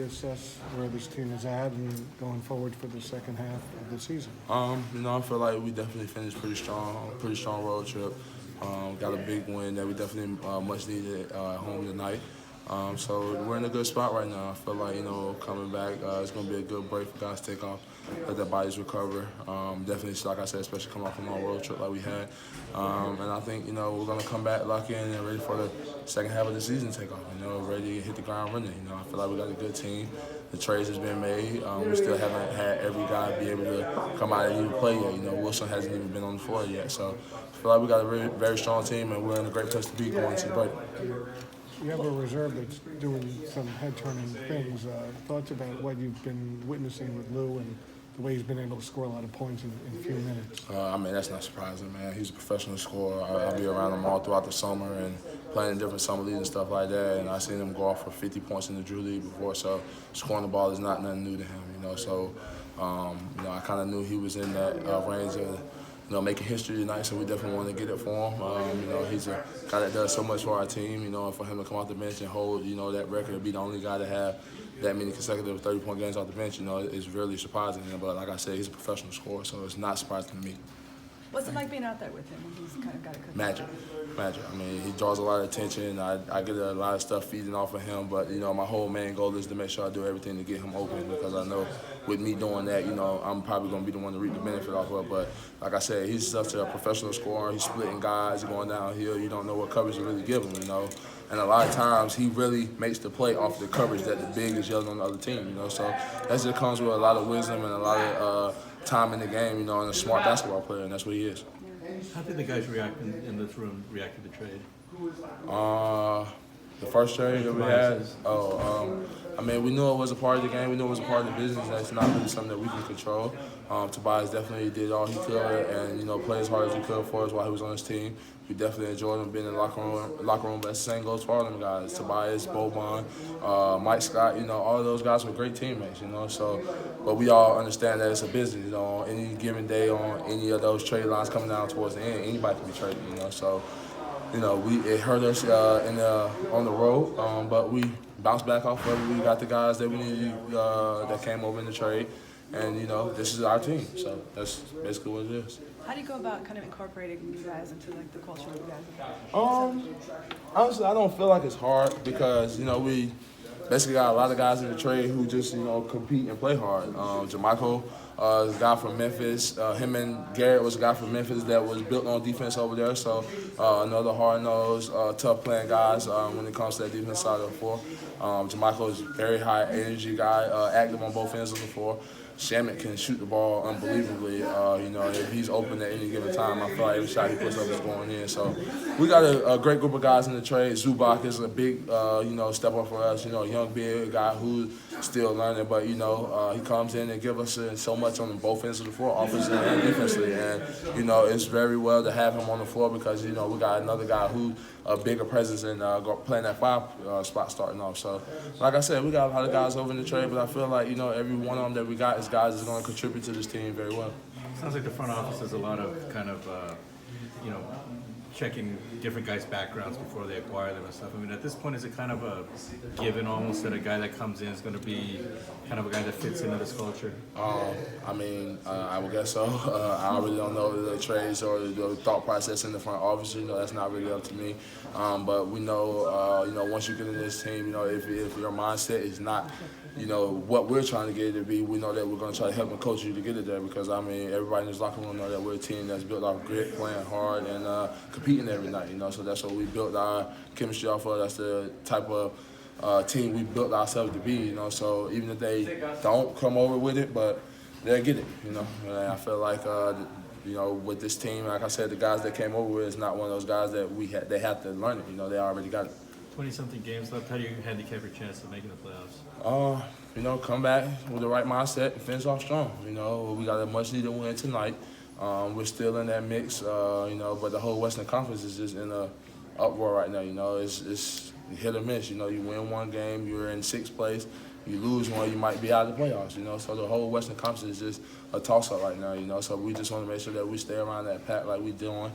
assess where this team is at and going forward for the second half of the season? I feel like we definitely finished pretty strong road trip. Got a big win that we definitely much needed at home tonight. So we're in a good spot right now. I feel like, coming back, it's going to be a good break for guys to take off, let their bodies recover. Definitely, like I said, especially coming off a long road trip like we had. And I think, we're going to come back locked in and ready for the second half of the season to take off, ready to hit the ground running. I feel like we got a good team. The trades has been made. We still haven't had every guy be able to come out and even play yet. Wilson hasn't even been on the floor yet. So I feel like we got a very, very strong team, and we're in a great place to be going to the break. You have a reserve that's doing some head-turning things. Thoughts about what you've been witnessing with Lou and the way he's been able to score a lot of points in a few minutes? That's not surprising, man. He's a professional scorer. I'll be around him all throughout the summer and playing in different summer leagues and stuff like that. And I've seen him go off for 50 points in the Drew League before, so scoring the ball is not nothing new to him, So, I kind of knew he was in that range of making history tonight, so we definitely want to get it for him. He's a guy that does so much for our team, and for him to come off the bench and hold, that record, be the only guy to have that many consecutive 30-point games off the bench, is really surprising. But like I said, he's a professional scorer, so it's not surprising to me. What's it like being out there with him when he's kind of got it? Magic. He draws a lot of attention. I get a lot of stuff feeding off of him, but my whole main goal is to make sure I do everything to get him open, because I know with me doing that, I'm probably going to be the one to reap the benefit off of it. But like I said, he's such a professional scorer. He's splitting guys, he's going downhill. You don't know what coverage to really give him, And a lot of times he really makes the play off the coverage that the big is yelling on the other team, So that just comes with a lot of wisdom and a lot of time in the game, and a smart basketball player, and that's what he is. How did the guys react in this room react to the trade? The first trade that we had, we knew it was a part of the game. We knew it was a part of the business. That's not really something that we can control. Tobias definitely did all he could and, played as hard as he could for us while he was on his team. We definitely enjoyed him being in the locker room. But the same goes for all them guys. Tobias, Boban, Mike Scott, all of those guys were great teammates, So, but we all understand that it's a business, On any given day, on any of those trade lines coming down towards the end, anybody can be traded, So, it hurt us on the road, but we bounced back off of it. We got the guys that we needed that came over in the trade, and this is our team. So that's basically what it is. How do you go about kind of incorporating you guys into the culture of you guys? Honestly, I don't feel like it's hard because we basically got a lot of guys in the trade who just compete and play hard. Jermichael is a guy from Memphis. Him and Garrett was a guy from Memphis that was built on defense over there. So another hard-nosed, tough-playing guys when it comes to that defense side of the floor. Jermichael is a very high-energy guy, active on both ends of the floor. Shamet can shoot the ball unbelievably. If he's open at any given time, I feel like every shot he puts up is going in. So we got a great group of guys in the trade. Zubac is a big, step up for us. Young big guy who's still learning, but he comes in and gives us so much on both ends of the floor, offensively and defensively. And it's very well to have him on the floor because we got another guy who a bigger presence and playing that 5 spot starting off. So, like I said, we got a lot of guys over in the trade, but I feel like every one of them that we got is guys that's going to contribute to this team very well. Sounds like the front office has a lot of kind of checking different guys' backgrounds before they acquire them and stuff. At this point, is it kind of a given almost that a guy that comes in is going to be kind of a guy that fits into this culture? I would guess so. I really don't know the trades or the thought process in the front office. That's not really up to me. But we know, once you get in this team, if your mindset is not, what we're trying to get it to be, we know that we're going to try to help and coach you to get it there because, everybody in this locker room know that we're a team that's built off grit, playing hard, and competing every night, So that's what we built our chemistry off of. That's the type of team we built ourselves to be, So even if they don't come over with it, but they'll get it, And I feel like, with this team, like I said, the guys that came over with is not one of those guys that they have to learn it. They already got it. 20-something games left. How do you handicap your chance of making the playoffs? Come back with the right mindset and finish off strong. We got a much-needed win tonight. We're still in that mix, but the whole Western Conference is just in a uproar right now. It's hit or miss. You win one game, you're in 6th place. You lose one, you might be out of the playoffs. So the whole Western Conference is just a toss-up right now. So we just want to make sure that we stay around that pack like we're doing.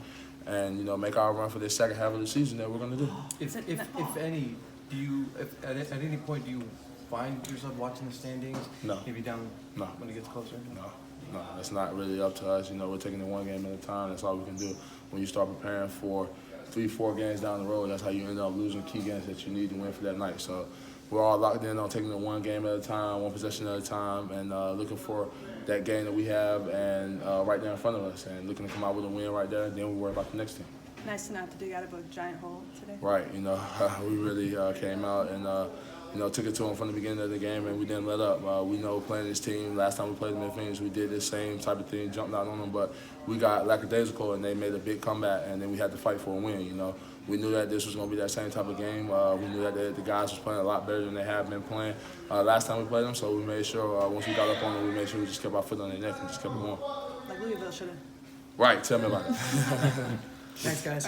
And make our run for the second half of the season that we're going to do. If any, at any point do you find yourself watching the standings? No. Maybe down No. when it gets closer? No, it's not really up to us. You know, we're taking it one game at a time. That's all we can do. When you start preparing for 3-4 games down the road, that's how you end up losing key games that you need to win for that night. So we're all locked in on taking it one game at a time, one possession at a time, and looking for that game that we have and right there in front of us, and looking to come out with a win right there. Then we worry about the next team. Nice to not to dig out of a giant hole today. Right, you know, we really came out and, you know, took it to them from the beginning of the game, and we didn't let up. We know playing this team, last time we played them in Phoenix, we did the same type of thing, jumped out on them, but we got lackadaisical, and they made a big comeback, and then we had to fight for a win, you know. We knew that this was going to be that same type of game. We knew that the guys was playing a lot better than they have been playing last time we played them, so we made sure once we got up on them, we made sure we just kept our foot on their neck and just kept it going. Like Louisville should have. Right, tell me about it. Thanks, guys.